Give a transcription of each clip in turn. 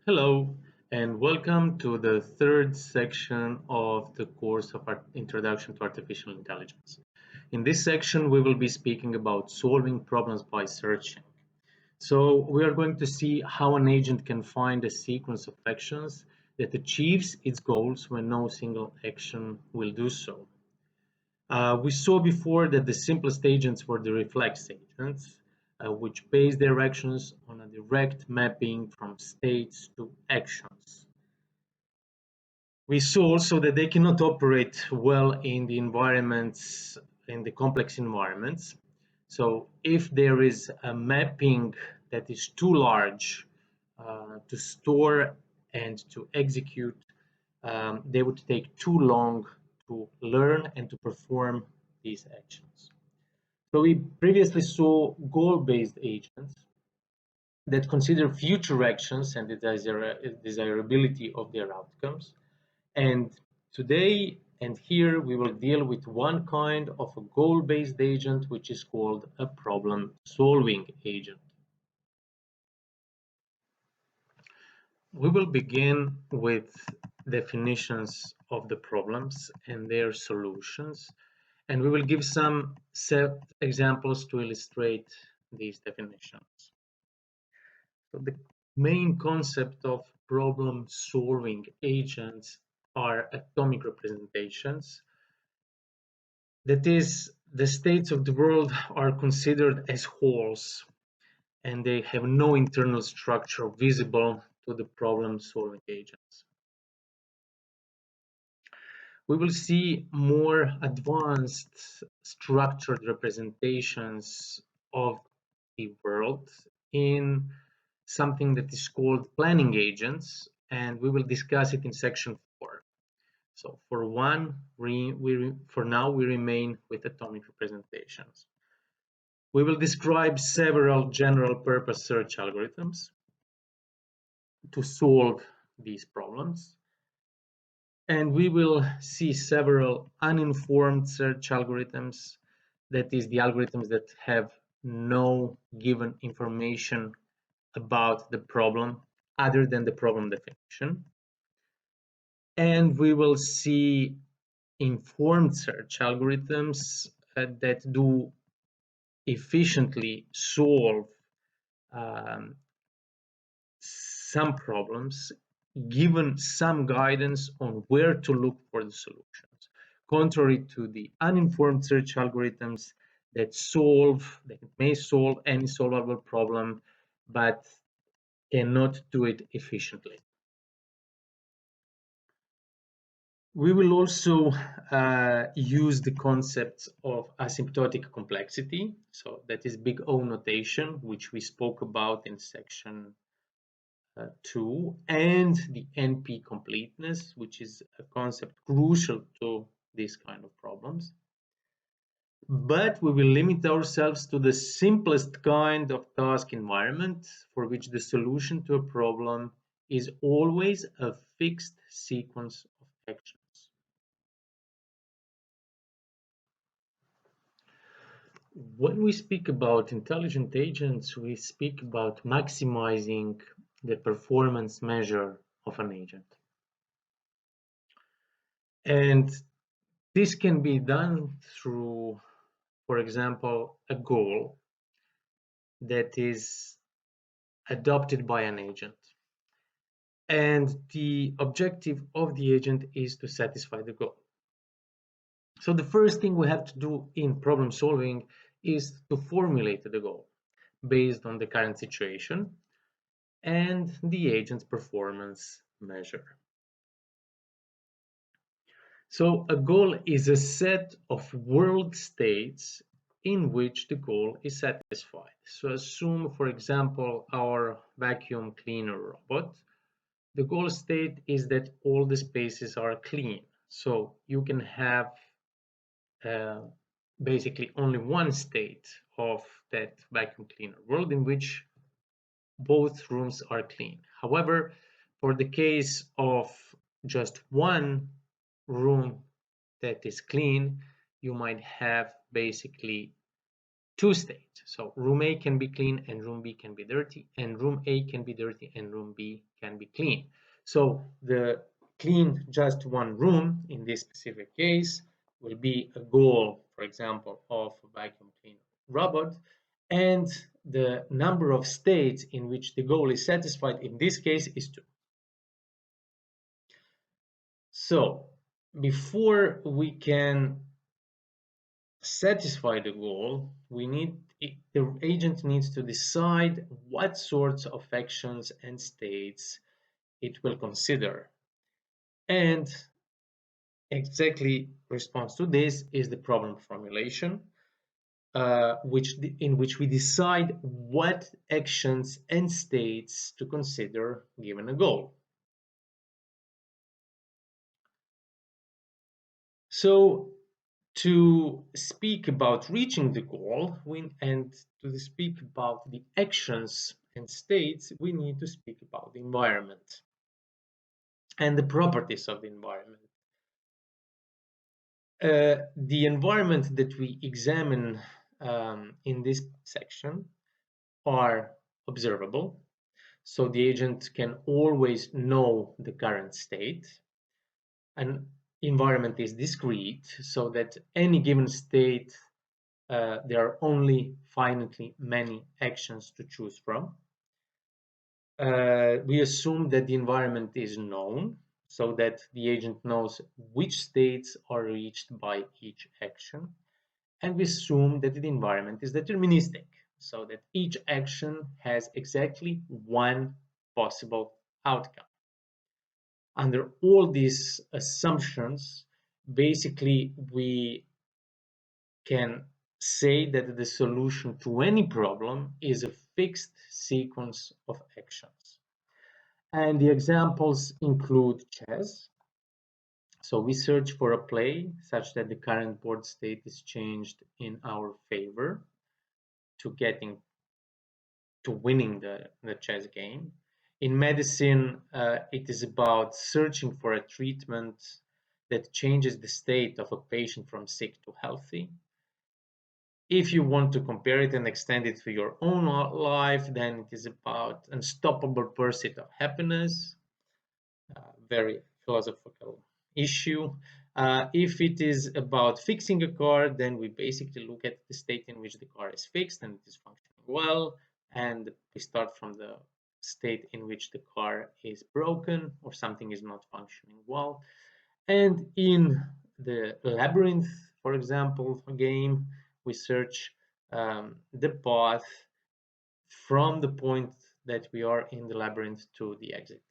Hello, and welcome to the third section of the course of Introduction to Artificial Intelligence. In this section, we will be speaking about solving problems by searching. So, we are going to see how an agent can find a sequence of actions that achieves its goals when no single action will do so. We saw before that the simplest agents were the reflex agents, which base their actions on a direct mapping from states to actions. We saw also that they cannot operate well in the environments, in the complex environments. So if there is a mapping that is too large to store and to execute, they would take too long to learn and to perform these actions. So we previously saw goal-based agents that consider future actions and the desirability of their outcomes. And today and here we will deal with one kind of a goal-based agent, which is called a problem-solving agent. We will begin with definitions of the problems and their solutions, and we will give some set examples to illustrate these definitions. So the main concept of problem-solving agents are atomic representations. That is, the states of the world are considered as wholes, and they have no internal structure visible to the problem-solving agents. We will see more advanced structured representations of the world in something that is called planning agents, and we will discuss it in section 4. So for now we remain with atomic representations. We will describe several general purpose search algorithms to solve these problems. And we will see several uninformed search algorithms, that is, the algorithms that have no given information about the problem other than the problem definition. And we will see informed search algorithms that do efficiently solve some problems, given some guidance on where to look for the solutions, contrary to the uninformed search algorithms that may solve any solvable problem, but cannot do it efficiently. We will also use the concept of asymptotic complexity. So that is big O notation, which we spoke about in section 2, and the NP completeness, which is a concept crucial to these kind of problems. But we will limit ourselves to the simplest kind of task environment for which the solution to a problem is always a fixed sequence of actions. When we speak about intelligent agents, we speak about maximizing the performance measure of an agent. And this can be done through, for example, a goal that is adopted by an agent. And the objective of the agent is to satisfy the goal. So the first thing we have to do in problem solving is to formulate the goal based on the current situation and the agent's performance measure. So a goal is a set of world states in which the goal is satisfied. So assume, for example, our vacuum cleaner robot. The goal state is that all the spaces are clean. So you can have basically only one state of that vacuum cleaner world in which both rooms are clean. However, for the case of just one room that is clean, you might have basically two states. So room A can be clean and room B can be dirty, and room A can be dirty and room B can be clean. So the clean just one room in this specific case will be a goal, for example, of a vacuum cleaner robot, and the number of states in which the goal is satisfied in this case is 2. So before we can satisfy the goal, the agent needs to decide what sorts of actions and states it will consider. And exactly response to this is the problem formulation, in which we decide what actions and states to consider given a goal. So to speak about reaching the goal and to speak about the actions and states, we need to speak about the environment and the properties of the environment. The environment that we examine in this section are observable, so the agent can always know the current state. An environment is discrete, so that any given state there are only finitely many actions to choose from. We assume that the environment is known, so that the agent knows which states are reached by each action. And we assume that the environment is deterministic, so that each action has exactly one possible outcome. Under all these assumptions, basically we can say that the solution to any problem is a fixed sequence of actions. And the examples include chess. So we search for a play such that the current board state is changed in our favor to winning the chess game. In medicine, it is about searching for a treatment that changes the state of a patient from sick to healthy. If you want to compare it and extend it to your own life, then it is about unstoppable pursuit of happiness, very philosophical issue. If it is about fixing a car, then we basically look at the state in which the car is fixed and it is functioning well, and we start from the state in which the car is broken or something is not functioning well. And in the labyrinth, for example, game, we search the path from the point that we are in the labyrinth to the exit.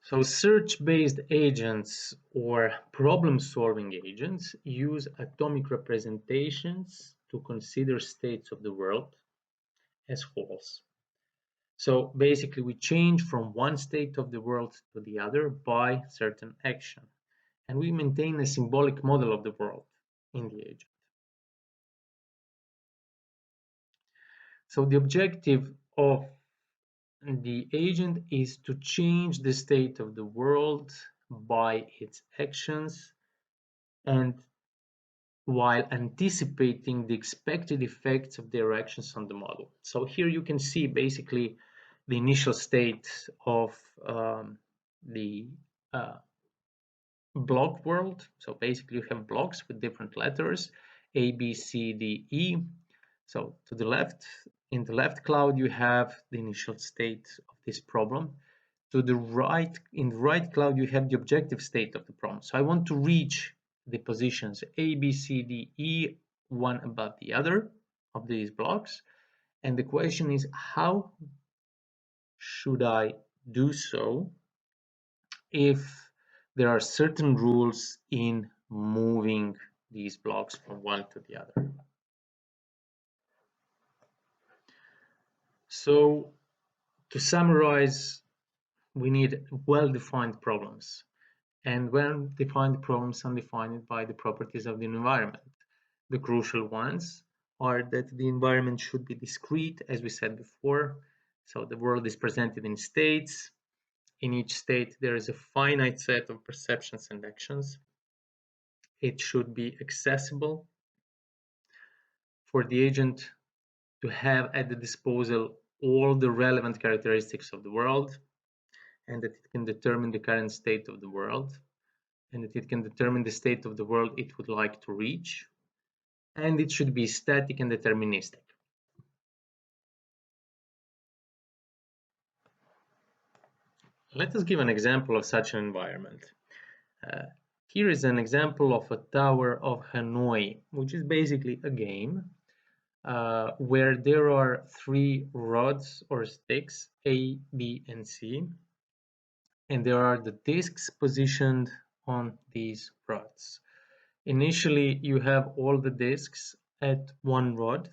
So search-based agents or problem-solving agents use atomic representations to consider states of the world as wholes. So basically we change from one state of the world to the other by certain action. And we maintain a symbolic model of the world in the agent. So the objective of the agent is to change the state of the world by its actions and while anticipating the expected effects of their actions on the model. So here you can see basically the initial state of the block world. So basically you have blocks with different letters, A, B, C, D, E. So to the left, in the left cloud, you have the initial state of this problem. To the right, in the right cloud, you have the objective state of the problem. So I want to reach the positions A, B, C, D, E, one above the other of these blocks. And the question is, how should I do so if there are certain rules in moving these blocks from one to the other? So to summarize, we need well-defined problems. And well-defined problems are defined by the properties of the environment. The crucial ones are that the environment should be discrete, as we said before. So the world is presented in states. In each state, there is a finite set of perceptions and actions. it should be accessible for the agent to have at the disposal all the relevant characteristics of the world, and that it can determine the current state of the world, and that it can determine the state of the world it would like to reach, and it should be static and deterministic. Let us give an example of such an environment. Here is an example of a Tower of Hanoi, which is basically a game where there are 3 rods or sticks, A, B, and C, and there are the discs positioned on these rods. Initially, you have all the discs at one rod,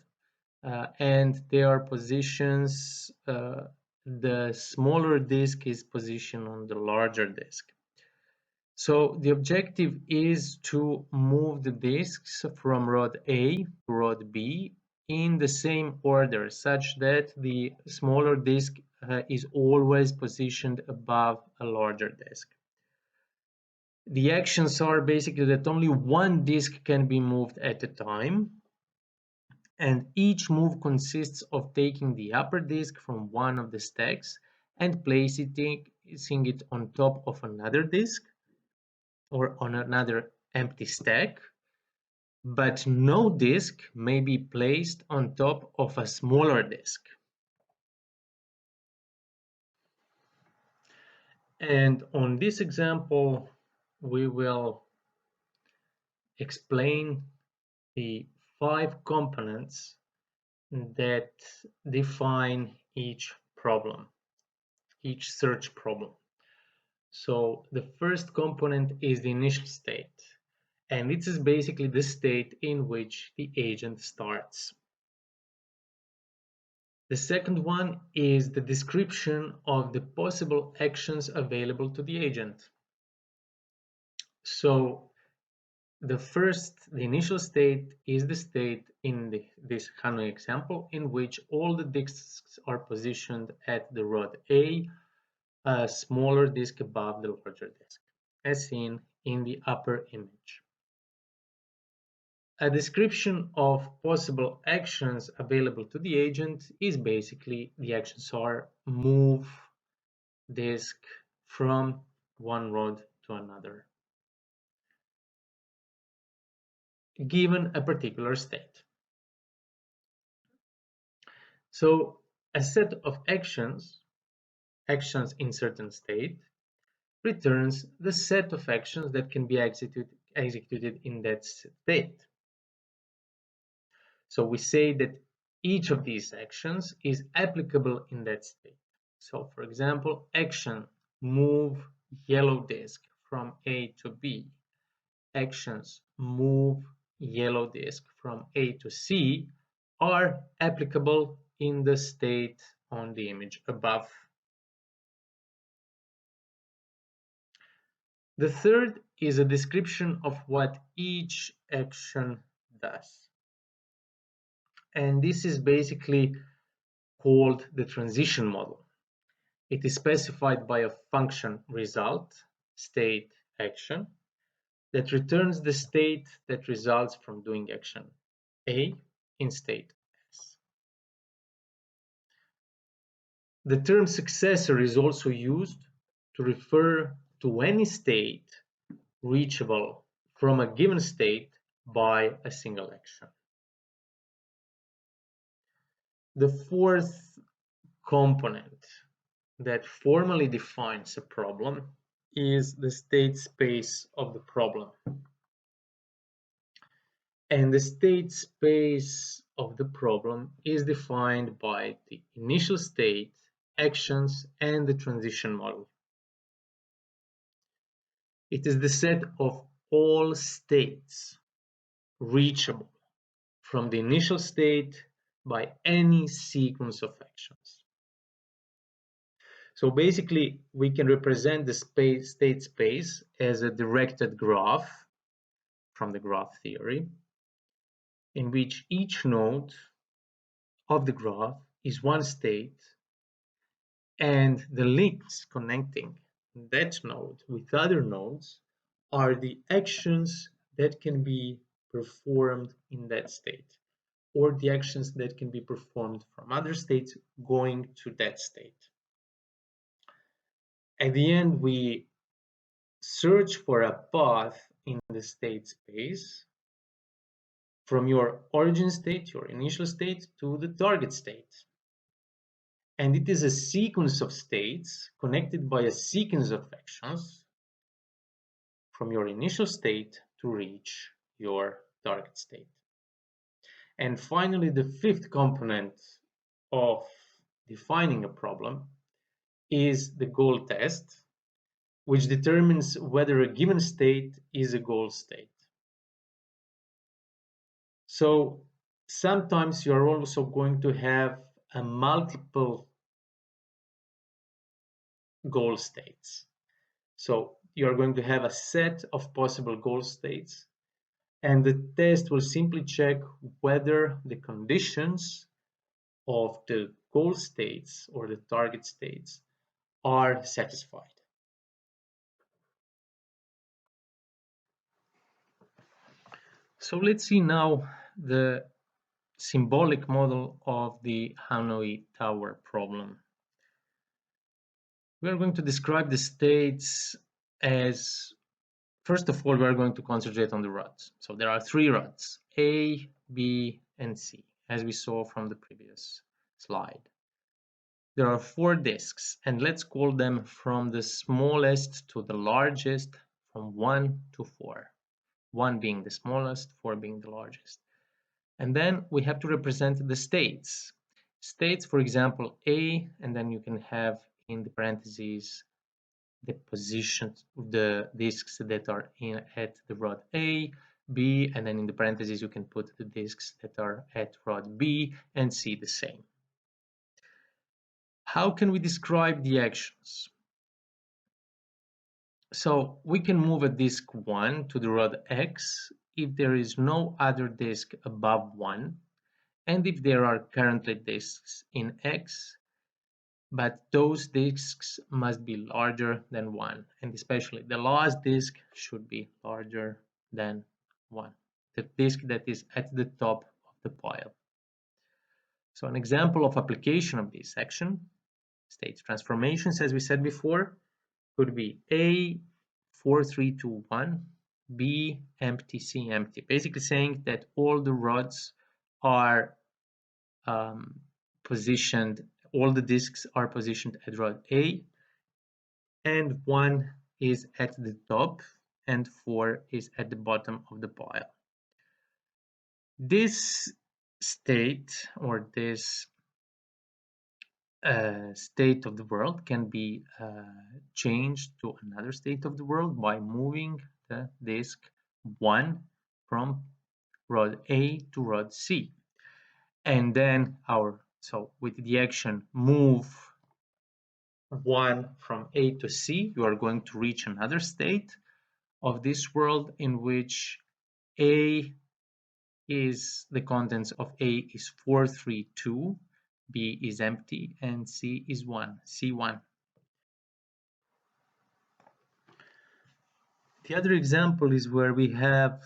and they are positions, the smaller disc is positioned on the larger disc. So the objective is to move the discs from rod A to rod B in the same order, such that the smaller disc is always positioned above a larger disc. The actions are basically that only one disc can be moved at a time, and each move consists of taking the upper disc from one of the stacks and placing it on top of another disc or on another empty stack, but no disc may be placed on top of a smaller disc. And on this example, we will explain the 5 components that define each problem, each search problem. So the first component is the initial state, and this is basically the state in which the agent starts. The second one is the description of the possible actions available to the agent. So the initial state is the state in this Hanoi example in which all the disks are positioned at the rod A, a smaller disk above the larger disk, as seen in the upper image. A description of possible actions available to the agent is basically the actions are move disk from one rod to another, given a particular state. So a set of actions in certain state, returns the set of actions that can be executed in that state. So we say that each of these actions is applicable in that state. So for example, action move yellow disk from A to B, actions move yellow disk from A to C are applicable in the state on the image above. The third is a description of what each action does. And this is basically called the transition model. It is specified by a function result, state, action, that returns the state that results from doing action A in state S. The term successor is also used to refer to any state reachable from a given state by a single action. The fourth component that formally defines a problem is the state space of the problem. And the state space of the problem is defined by the initial state, actions, and the transition model. It is the set of all states reachable from the initial state by any sequence of actions. So basically, we can represent the state space as a directed graph from the graph theory, in which each node of the graph is one state, and the links connecting that node with other nodes are the actions that can be performed in that state, or the actions that can be performed from other states going to that state. At the end, we search for a path in the state space from your origin state, your initial state, to the target state. And it is a sequence of states connected by a sequence of actions from your initial state to reach your target state. And finally, the fifth component of defining a problem is the goal test, which determines whether a given state is a goal state. So sometimes you're also going to have a multiple goal states. So you're going to have a set of possible goal states, and the test will simply check whether the conditions of the goal states or the target states are satisfied. So let's see now the symbolic model of the Hanoi Tower problem. We are going to describe the states as, first of all, we are going to concentrate on the rods. So there are three rods, A, B, and C, as we saw from the previous slide. There are four disks, and let's call them from the smallest to the largest, from 1 to 4. 1 being the smallest, 4 being the largest. And then we have to represent the states. States, for example, A, and then you can have in the parentheses the positions of the disks that are at the rod A, B, and then in the parentheses you can put the disks that are at rod B, and C the same. How can we describe the actions? So we can move a disk 1 to the rod X if there is no other disk above 1, and if there are currently disks in X, but those disks must be larger than 1, and especially the last disk should be larger than 1, the disk that is at the top of the pile. So an example of application of this action, state transformations, as we said before, could be A, 4, 3, 2, 1, B, empty, C, empty. Basically saying that all the rods are positioned, all the disks are positioned at rod A, and 1 is at the top and 4 is at the bottom of the pile. This state, or this state of the world, can be changed to another state of the world by moving the disk 1 from rod A to rod C. And then so with the action move 1 from A to C, you are going to reach another state of this world in which A is, the contents of A is 4, 3, 2, B is empty, and C is 1, C1. The other example is where we have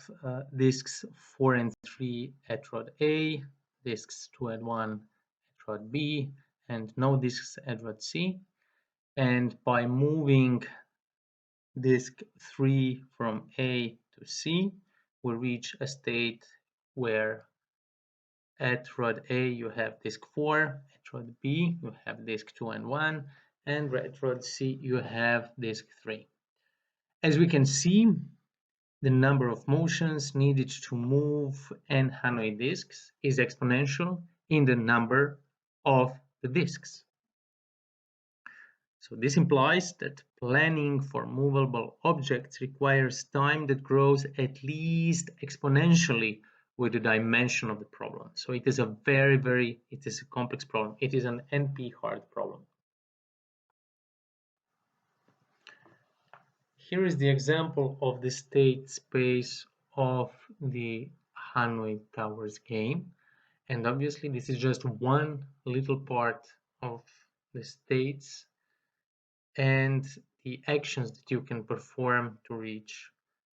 disks 4 and 3 at rod A, disks 2 and 1 at rod B, and no disks at rod C. And by moving disk 3 from A to C, we reach a state where at rod A you have disk 4, at rod B you have disk 2 and 1, and at rod C you have disk 3. As we can see, the number of motions needed to move n Hanoi disks is exponential in the number of the disks. So this implies that planning for movable objects requires time that grows at least exponentially with the dimension of the problem. So it is a it is a complex problem. It is an NP hard problem. Here is the example of the state space of the Hanoi Towers game. And obviously this is just one little part of the states and the actions that you can perform to reach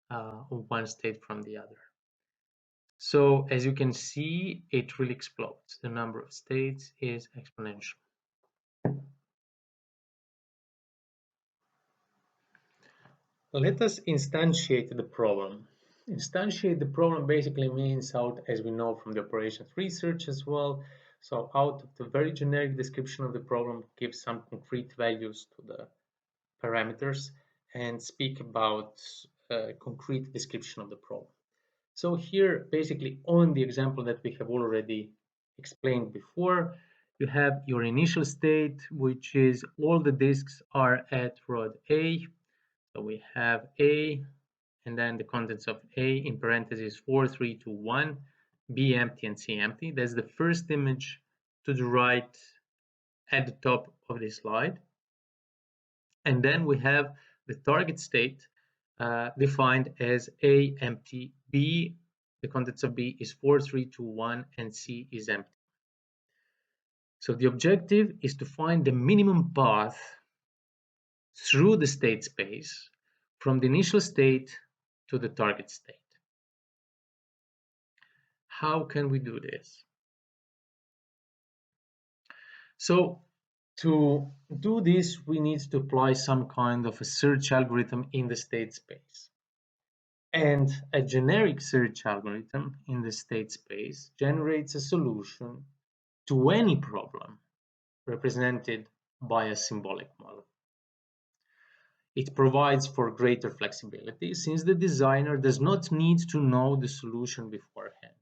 one state from the other. So as you can see, it really explodes. The number of states is exponential. Let us instantiate the problem. Instantiate the problem basically means out, as we know from the operations research as well, so out of the very generic description of the problem, give some concrete values to the parameters and speak about a concrete description of the problem. So here, basically on the example that we have already explained before, you have your initial state, which is all the disks are at rod A. So we have A, and then the contents of A in parentheses 4, 3, 2, 1, B empty and C empty. That's the first image to the right at the top of this slide. And then we have the target state defined as A empty, B, the contents of B is 4, 3, 2, 1, and C is empty. So the objective is to find the minimum path through the state space from the initial state to the target state. How can we do this? So to do this, we need to apply some kind of a search algorithm in the state space. And a generic search algorithm in the state space generates a solution to any problem represented by a symbolic model. It provides for greater flexibility since the designer does not need to know the solution beforehand.